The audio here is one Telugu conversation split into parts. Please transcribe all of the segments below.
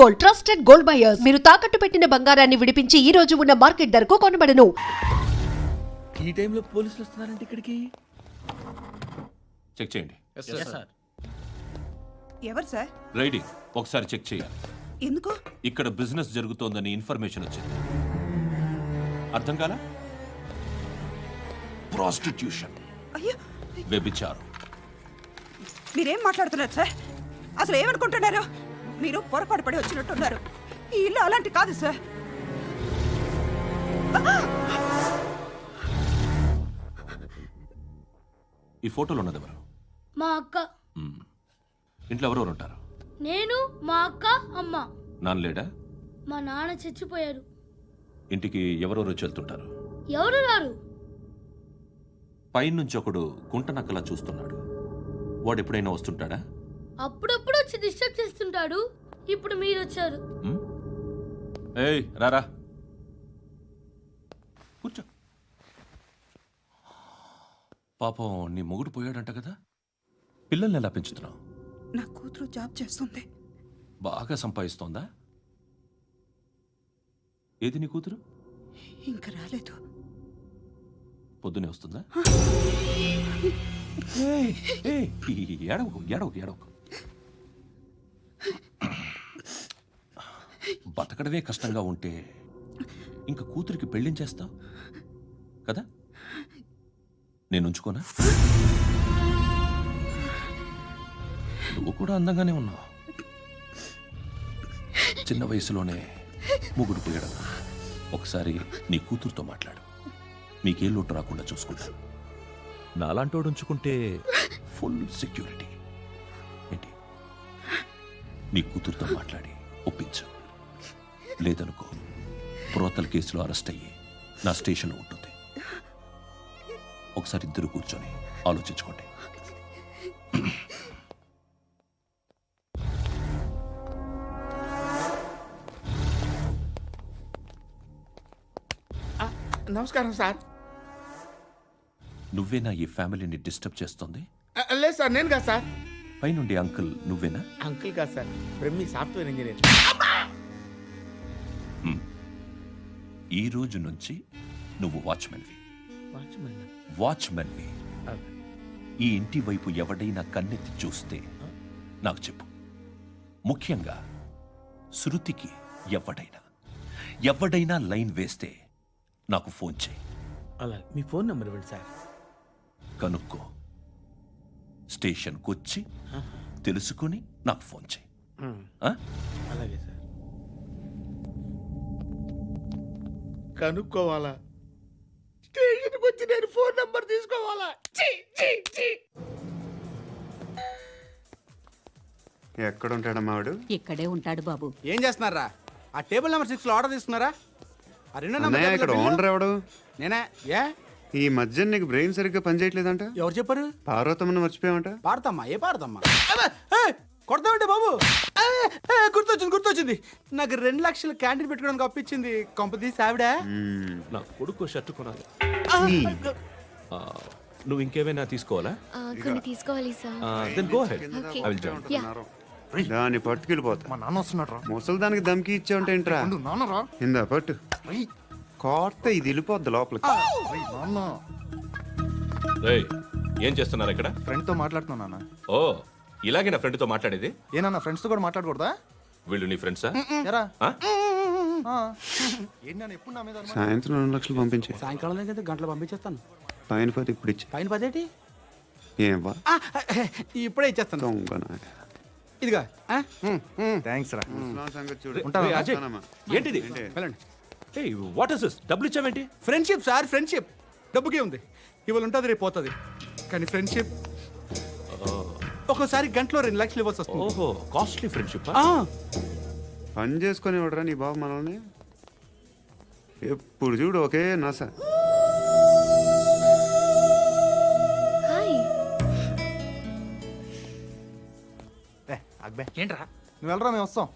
Gold, trusted gold buyers. మీరు తాకట్టు పెట్టిన బంగారాన్ని విడిపించి ఈ రోజు ఉన్న మార్కెట్ ధరకు కొనబడను. ఈ టైంలో పోలీసులు వస్తున్నారంటే ఇక్కడికి చెక్ చేయండి. ఎవరు సార్? రైడింగ్ ఒకసారి చెక్ చేయాలి. ఎందుకు? ఇక్కడ బిజినెస్ జరుగుతోందని ఇన్ఫర్మేషన్ వచ్చింది. అర్థం కాలా? ప్రాస్టిట్యూషన్, అయ్యో, వ్యభిచారం. మీరేం మాట్లాడుతున్నారు సార్? అసలు ఏమనుకుంటున్నారు? మీరు పొరపాటు పడి వచ్చినట్టున్నారు. ఈ ఇల్లు అలాంటి కాదు సార్. ఈ ఫోటోలో ఉన్నది ఎవరు? మా అక్క. ఇంట్లో ఎవరెవరు ఉంటారు? నేను, మా అక్క, అమ్మ. నాన్న లేడా? మా నాన్న చచ్చిపోయారు. ఇంటికి ఎవరెవరు వచ్చి వెళ్తుంటారు? ఎవరు రారు. పైనుంచి ఒకడు గుంట నక్కలా చూస్తున్నాడు. వాడు ఎప్పుడైనా వస్తుంటాడా? అప్పుడప్పుడు వచ్చి డిస్టర్బ్ చేస్తుంటాడు. ఇప్పుడు మీరు వచ్చారు. ఏయ్ రారా, కూర్చో. పాపం నీ మొగుడు పోయాడంట కదా, పిల్లల్ని ఎలా పెంచుతున్నావు? నా కూతురు జాబ్ చేస్తుంది. బాగా సంపాదిస్తోందా? ఏది నీ కూతురు? ఇంకా రాలేదు. పొద్దునే వస్తుందా? ఏడవకు ఏడవకు ఏడవకు. బతకడమే కష్టంగా ఉంటే ఇంకా కూతురికి పెళ్ళించేస్తావు కదా? నేను ఉంచుకోనా? నువ్వు కూడా అందంగానే ఉన్నావు. చిన్న వయసులోనే ముగ్గురు పోయడం. ఒకసారి నీ కూతురుతో మాట్లాడు. మీకే లోటు రాకుండా చూసుకుంటాను. నాలాంటోడు ఉంచుకుంటే ఫుల్ సెక్యూరిటీ. ఏంటి? నీ కూతురుతో మాట్లాడి ఒప్పించు. లేదనుకో, ప్రోతల కేసులో అరెస్ట్ అయ్యి నా స్టేషన్లో ఉంటుంది. ఒకసారి ఇద్దరు కూర్చొని ఆలోచించుకోండి. నమస్కారం సార్. నువ్వేనా ఈ ఫ్యామిలీని డిస్టర్బ్ చేస్తుంది? లేదు సార్, నేను కాదు సార్. పైనుండి అంకుల్ నువ్వేనా? అంకుల్ కాదు సార్, బ్రహ్మి సాఫ్ట్వేర్ ఇంజనీర్. ఈ రోజు నుంచి నువ్వు వాచ్మెన్వి. వాచ్మెన్వి. ఈ ఇంటి వైపు ఎవడైనా కన్నెత్తి చూస్తే నాకు చెప్పు. ముఖ్యంగా శృతికి ఎవడైనా లైన్ వేస్తే నాకు ఫోన్ చేయి. అలా మీ ఫోన్ నెంబర్ ఇవ్వండి సార్. కనుక్కో, స్టేషన్కి వచ్చి తెలుసుకుని నాకు ఫోన్ చేయి. అలాగే సార్. కనుక్కోవాలా? స్టేషన్కి వచ్చి నేను ఫోన్ నెంబర్ తీసుకోవాలా? ఎక్కడ ఉంటాడమ్మా వాడు? ఇక్కడే ఉంటాడు బాబు. ఏం చేస్తున్నారా? ఆ టేబుల్ నెంబర్ 6 లో ఆర్డర్ తీసుకున్నారా? ఆ రెండో అన్నయ్య, ఇక్కడ ఓనర్ ఎవడు? నేనే. ఏ ఈ మధ్య నీకు బ్రెయిన్ సరిగ్గా పనిచేయట్లేదంట. ఎవరు చెప్పారు? పార్వతమ్మను మర్చిపోయామంట. పాడతామ్మా? ఏ పాడతామ్మా? కొడతామంటే బాబు. గుర్తొచ్చింది. నాకు 2 లక్షలు క్యాంటీన్ పెట్టుకోవడానికి అప్పించింది కొంపదీసి ఆవిడ. నా కొడుకు షర్టు కొనాలి. నువ్వు ఇంకేమైనా తీసుకోవాలా? కొన్ని తీసుకోవాలి sir. Then go ahead. I will join. దాన్ని పట్టుకెళ్ళిపోతా. మా నాన్న వస్తున్నాడు. ముసలి దానికి దమ్కి ఇచ్చావంటే ఏంట్రా? నాన్నరా ఇందా పట్టు. కోర్త ఇది వెళ్ళిపోద్ది లోపలికి. నాన్న రేయ్, ఏం చేస్తున్నారు ఇక్కడ? ఫ్రెండ్ తో మాట్లాడుతున్నా నాన్న. ఓ, ఇలాగే నా ఫ్రెండ్తో మాట్లాడేది? ఏనా ఫ్రెండ్స్ తో కూడా మాట్లాడకూడదా? వీళ్ళు నీ ఫ్రెండ్సా? ఎరా ఆ? ఏంటి నాన్న ఎప్పుడు నా మీద అనుమానం? సాయంత్రం 2 లక్షలు పంపించే. సాయంకాలం దగ్గర గంటలు పంపించేస్తాను. పైన 10 ఇప్పుడు ఇచ్చే. పైన 10 ఏంటి? ఏం వా ఇప్పుడే ఇచ్చేస్తాను. దొంగనా. ఇదిగా థ్యాంక్స్ రా. ముసలాం సంగతి చూడు. రేయ్, అజయ్, ఏంటిది? వెళ్ళండి. ఏయ్, వాట్ ఇస్ దిస్? డబ్బులు ఇచ్చావేంటి? Friendship sir, friendship. డబ్బుకే ఉంది. ఇవాళ ఉంటుంది, రేపు పోతుంది. కానీ ఫ్రెండ్షిప్ ఒక్కోసారి గంటలో 2 లక్షలు ఇవ్వాల్సి వస్తుంది. ఓహో, కాస్ట్లీ ఫ్రెండ్షిప్. పని చేసుకొని ఇవ్వడరా నీ బాబు మనల్ని? ఎప్పుడు చూడు ఒకే నాస. హాయ్. అక్బే ఏంట్రా? నువ్వు వెళ్ళరా, మేము వస్తాం.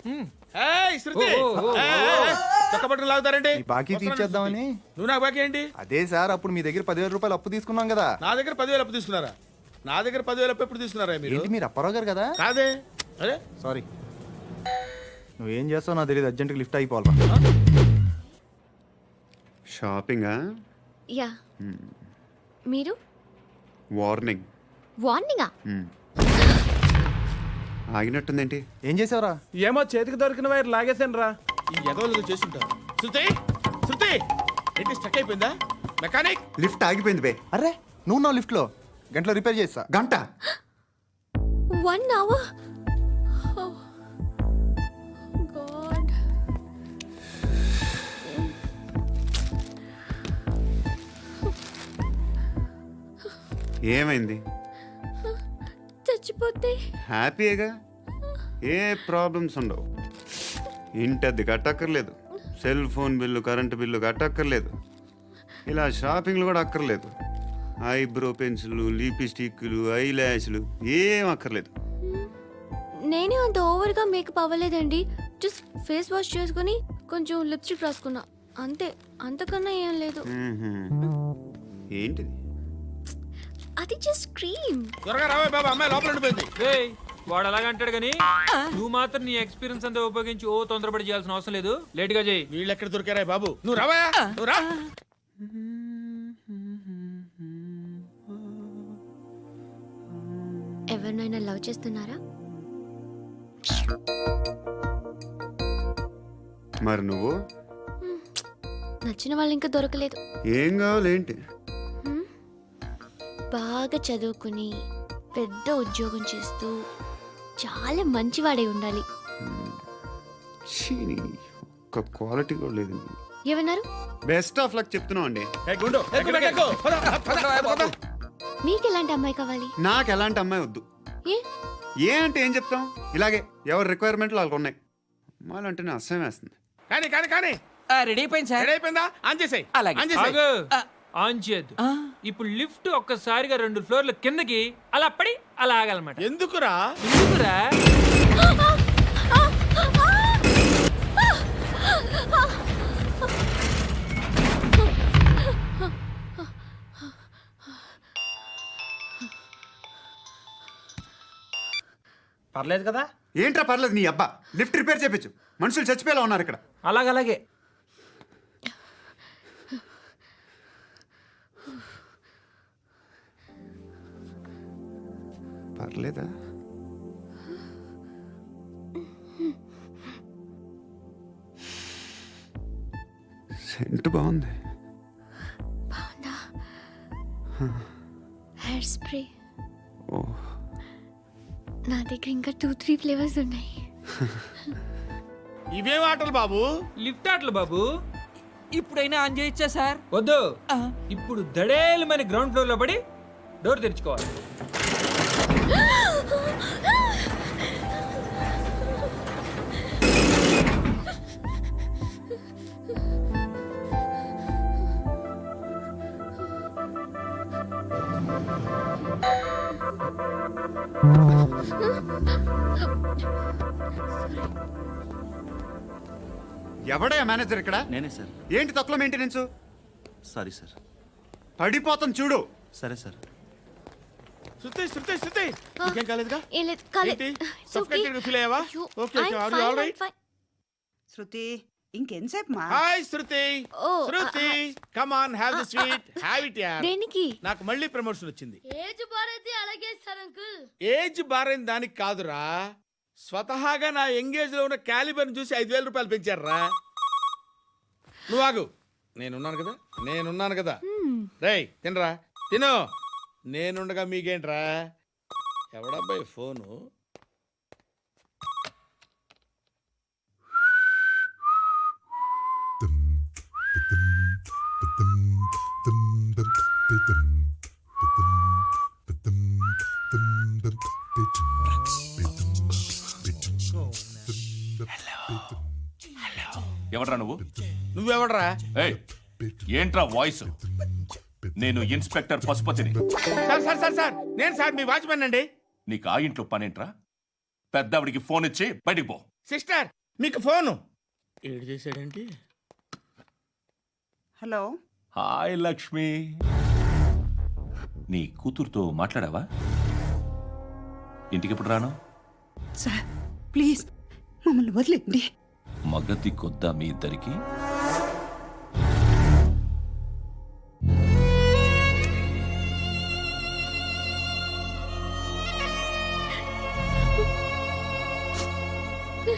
చక్కబట్టలు లాగుతారండి. ఈ బాకీ తీర్చేద్దామని. నువ్వు నాకు బాకీ ఏంటి? అదే సార్, అప్పుడు మీ దగ్గర 10,000 రూపాయలు అప్పు తీసుకున్నాం కదా. నా దగ్గర 10,000 అప్పు తీసుకున్నారా? నా దగ్గర 10,000 అప్పు ఎప్పుడు తీసుకున్నారా మీరు? ఏంటి మీరు అప్పారావు గారు కదా? కాదే. అరే సారీ. నువ్వేం చేస్తావు నాకు తెలియదు, అర్జెంట్గా లిఫ్ట్ అయిపోవాలి. షాపింగా? యా. మీరు? వార్నింగ్. వార్నింగా? ఆగినట్టుందేంటి? ఏం చేసావురా? ఏమో చేతికి దొరికిన వైర్ లాగేసాను రా. ఈ ఎదవలు చేస్తుంటారు. శృతి శృతి ఏంటి స్టక్ అయిపోయిందా? మెకానిక్ లిఫ్ట్ ఆగిపోయింది బే. అరే నువ్వు నా లిఫ్ట్లో గంటలో రిపేర్ చేస్తా. గంట? 1 hour? Oh. God. ఏమైంది? చచ్చిపోతే హ్యాపీగా, ఏ ప్రాబ్లమ్స్ ఉండవు. ఇంటద్ది కట్టక్కర్లేదు, cell phone bill, current bill కట్టక్కర్లేదు, ఇలా షాపింగ్లు కూడా అక్కర్లేదు. ఐబ్రో పెన్సిల్, లిప్స్టిక్లు, ఐ ల్యాష్లు ఏం అక్కర్లేదు. నేనే అంత ఓవర్గా మేకప్ అవ్వలేదండి. జస్ట్ ఫేస్ వాష్ చేసుకుని కొంచెం లిప్స్టిక్ రాసుకున్నా అంతే, అంతకన్నా ఏం లేదు. ఏంటిది? అది జస్ట్ క్రీమ్. త్వరగా రావే బాబా, అమ్మాయి లోపల ఉండిపోయింది. వాడు అలాగంటాడు కానీ నువ్వు మాత్రం నీ ఎక్స్పీరియన్స్ అంతా ఉపయోగించి తొందరపడి చేయాల్సిన అవసరం లేదు. లేట్ గా చేయి. వీళ్ళు ఎక్కడ దొరికారా బాబు? నువ్వు రావా, నువ్వు రా. ఎవరినైనా లవ్ చేస్తున్నారా? మరి నువ్వు? నచ్చిన వాళ్ళు ఇంకా దొరకలేదు. ఏం కావాలేంటి? బాగా చదువుకుని పెద్ద ఉద్యోగం చేస్తూ చాలా మంచివాడే ఉండాలి. ఒక్క క్వాలిటీ కూడా లేదు. ఏమన్నారు? బెస్ట్ ఆఫ్ లక్ చెప్తున్నావు అండి. గుండు మీకు ఎలాంటి అమ్మాయి కావాలి? నాకు ఎలాంటి అమ్మాయి వద్దు. ఏ ఏ అంటే ఏం చెప్తాం, ఇలాగే ఎవరి రిక్వైర్మెంట్లు వాళ్ళకు ఉన్నాయి. అమ్మాయిలు అంటేనే అసహ్యం వేస్తుంది. కానీ కానీ కానీ రెడీ అయిపోయింది సార్. రెడీ అయిపోయిందా? ఆన్ చేసేయ్. ఆన్ చేసేయ్. ఆన్ చేయద్దు. ఇప్పుడు లిఫ్ట్ ఒక్కసారిగా 2 ఫ్లోర్ల కిందకి అలా పడి అలా ఆగాలన్నమాట. ఎందుకురా? ఎందుకురా? పర్లేదు కదా? ఏంట్రా పర్లేదు నీ అబ్బా, లిఫ్ట్ రిపేర్ చేయించు. మనుషులు చచ్చిపోయేలా ఉన్నారు ఇక్కడ. అలాగే పర్లేదా? సెంట్ బాగుంది. బాగుందా? Hair spray. ఓ, నా దగ్గర ఇంకా 2-3 ఫ్లేవర్స్ ఉన్నాయి. ఇవేం ఆటలు బాబు? లిఫ్ట్ ఆటలు బాబు. ఇప్పుడైనా ఆన్ చేయొచ్చా సార్? వద్దు. ఇప్పుడు దడేలమైన గ్రౌండ్ ఫ్లోర్ లో పడి డోర్ తెరుచుకోవాలి. ఎవడయ్యా మేనేజర్ ఇక్కడ? నేనే సార్. ఏంటి తక్కువ మెయింటెనెన్స్? Sorry sir. పడిపోతాం చూడు. సరే సార్. శృతి శృతి శృతి ఇంకేం కాలేదుగా? ఏం లేదు, కాలేదు. ఏంటి? It's okay. Suffocated feel అయ్యావా? అయ్యో, Okay, okay. I'm Are you fine, all right? I'm fine. శృతి ఇంకెంతసేపు మా? Hi Shruti. Oh, Shruti come on, have the sweet, have it యార్. దేనికి? నాకు మళ్ళీ ప్రమోషన్ వచ్చింది. ఏజ్ బారైతే అలాగే సార్ అంకుల్. ఏజ్ బారైన దానికి కాదురా, స్వతహాగా నా ఎంగేజ్ లో ఉన్న క్యాలిబర్ చూసి 5,000 రూపాయలు పెంచారా. నువ్వు ఆగు, నేనున్నాను కదా. రేయ్ తినరా, తిను. నేనుండగా మీకేంట్రా? ఎవడబ్బాయి ఫోను? ఎవడ్రా నువ్వు? నువ్వెవడరా? ఏయ్, ఏంట్రా వాయిస్? నేను ఇన్స్పెక్టర్ పశుపతిని. సార్ నేను సార్ మీ వాచ్మెన్ అండి. నీకు ఆ ఇంట్లో పనేంట్రా? పెద్దవిడికి ఫోన్ ఇచ్చి బయటికి పో. సిస్టర్ మీకు ఫోను ఏడు చేశాడేంటి? హలో. హాయ్ లక్ష్మి, నీ కూతురుతో మాట్లాడావా? ఇంటికి ఎప్పుడు రాను? సార్ ప్లీజ్ మమ్మల్ని వదిలేండి. మగతి కొద్దా మీ ఇద్దరికి